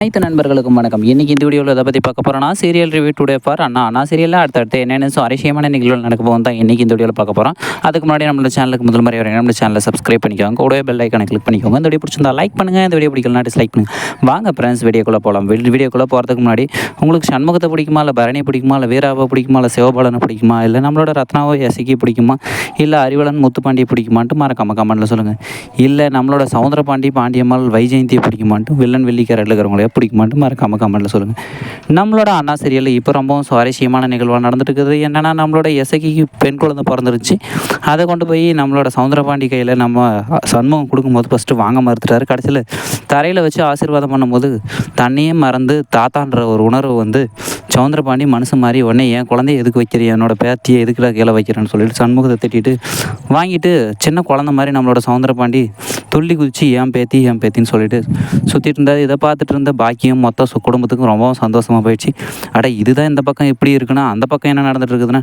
அனைத்து நண்பர்களுக்கும் வணக்கம். இன்னைக்கு இந்த வீடியோவில் எதை பற்றி பார்க்க போகிறோம்னா, சீரியல் ரிவ்யூ டுடே ஃபார் அண்ணா சீரியலில் அடுத்தடுத்து என்னென்ன சுவாரஸ்யமான நிகழ்வுகள் நடக்க போகும் தான் இன்னைக்கு இந்த வீடியோவில் பார்க்க போகிறோம். அதுக்கு முன்னாடி நம்மளோட சேனலுக்கு முதல் முறை வரீங்க, நம்ம சேனலை சப்ஸ்கிரைப் பண்ணிக்கோங்க, கூடவே பெல் ஐக்கானை கிளிக் பண்ணிக்கோங்க. இந்த வீடியோ பிடிச்சிருந்தா லைக் பண்ணுங்கள், இந்த வீடியோ பிடிக்கலாம் டிஸ்லைக் பண்ணுங்கள். வாங்க ஃப்ரெண்ட்ஸ் வீடியோக்குள்ளே போகலாம். வீடியோக்குள்ளே போகிறதுக்கு முன்னாடி உங்களுக்கு சண்முகத்தை பிடிக்குமா, இல்லை பரணி பிடிக்குமா, இல்லை வீராவை பிடிக்குமா, இல்லை சிவபாலனை பிடிக்குமா, இல்லை நம்மளோட ரத்னாவோ எசக்கி பிடிக்குமா, இல்லை அறிவலன் முத்துப்பாண்டியை பிடிக்குமான்ட்டு மறக்காம கமெண்ட்டில் சொல்லுங்கள். இல்லை நம்மளோட சவுந்தரபாண்டி பாண்டியம்மாள் வைஜெயந்தியை பிடிக்குமான்ட்டு வில்லன் வெள்ளிக்கரையில் இருக்கிறவங்களே பிடிக்குமான்ட்டு மறக்காம கமெண்ட்டில் சொல்லுங்கள். நம்மளோட அண்ணா சீரியலில் இப்போ ரொம்பவும் சுவாரஸ்யமான நிகழ்வாக நடந்துட்டு இருக்குது. என்னென்னா, நம்மளோட எசக்கிக்கு பெண் குழந்தை பிறந்துருச்சு. அதை கொண்டு போய் நம்மளோட சவுந்தரபாண்டி கையில் நம்ம சண்முகம் கொடுக்கும்போது ஃபஸ்ட்டு வாங்க மறுத்துட்டாரு. கடைசியில் தரையில் வச்சு ஆசீர்வாதம் பண்ணும்போது தன்னையே மறந்து தாத்தான்ற ஒரு உணர்வு வந்து சவுந்தரபாண்டி மனசு மாதிரி உடனே என் குழந்தைய எதுக்கு வைக்கிறேன், என்னோட பேத்தியை எதுக்குடா கீழே வைக்கிறேன்னு சொல்லிட்டு சண்முகத்தை திட்டிட்டு வாங்கிட்டு சின்ன குழந்தை மாதிரி நம்மளோட சவுந்தரபாண்டி துள்ளி குதிச்சு ஏன் பேத்தின்னு சொல்லிட்டு சுற்றிட்டு இருந்தார். இதை பார்த்துட்டு இருந்த பாக்கியம் மொத்த குடும்பத்துக்கும் ரொம்பவும் சந்தோஷமாக போயிடுச்சு. இதுதான் இந்த பக்கம் எப்படி இருக்குன்னா, அந்த பக்கம் என்ன நடந்துட்டு இருக்குதுன்னா,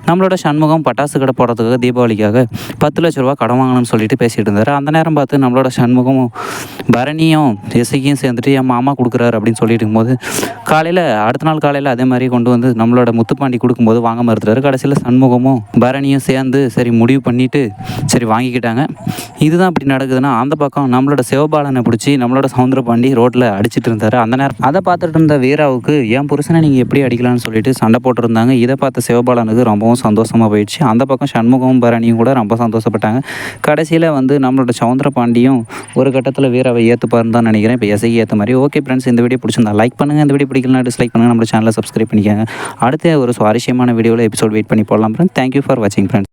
நம்மளோட சண்முகம் பட்டாசு கடை போடுறதுக்காக தீபாவளிக்காக 10 லட்ச ரூபா கடன் வாங்கணும்னு சொல்லிட்டு பேசிகிட்டு இருந்தார். அந்த நேரம் பார்த்து நம்மளோட சண்முகமும் பரணியும் இசைக்கும் சேர்ந்துட்டு என் மாமா கொடுக்குறாரு அப்படின்னு சொல்லிட்டு இருக்கும்போது அடுத்த நாள் காலையில் அதே மாதிரி கொண்டு வந்து நம்மளோட முத்துப்பாண்டி கொடுக்கும்போது வாங்க மறுத்துறாரு. கடைசியில் சண்முகமும் பரணியும் சேர்ந்து சரி முடிவு பண்ணிவிட்டு சரி வாங்கிக்கிட்டாங்க. இதுதான் இப்படி நடக்குதுன்னா, அந்த பக்கம் நம்மளோட சிவபாலனை பிடிச்சி நம்மளோட சவுந்தரபாண்டி ரோட்டில் அடிச்சிட்டு இருந்தார். அந்த நேரம் அதை பார்த்துட்டு இருந்த வீராவுக்கு என் புருஷனை நீங்கள் எப்படி அடிக்கலாம்னு சொல்லிட்டு சண்டை போட்டுருந்தாங்க. இதை பார்த்த சிவபாலனுக்கு ரொம்பவும் சந்தோஷமாக போயிடுச்சு. அந்த பக்கம் சண்முகமும் பரணியும் கூட ரொம்ப சந்தோஷப்பட்டாங்க. கடைசியில் வந்து நம்மளோட சவுந்தரபாண்டியும் ஒரு கட்டத்தில் வீராவை ஏற்றுப்பாருன்னு தான் நினைக்கிறேன். இப்போ எசைக்கு ஏற்ற மாதிரி. ஓகே ஃப்ரெண்ட்ஸ், இந்த வீடியோ பிடிச்சிருந்தா லைக் பண்ணுங்கள், இந்த வீடியோ பிடிக்கலாம் டிஸ்லைக் பண்ணுங்கள், நம்ம சேனலை சப்ஸ்கிரைப் பண்ணிக்கோங்க. அடுத்த ஒரு சுவாரஸ்யமான வீடியோவில் எபிசோட் வெயிட் பண்ணி போடலாம் ஃப்ரெண்ட்ஸ். தேங்க்யூ ஃபார் வாட்சிங் ஃப்ரெண்ட்ஸ்.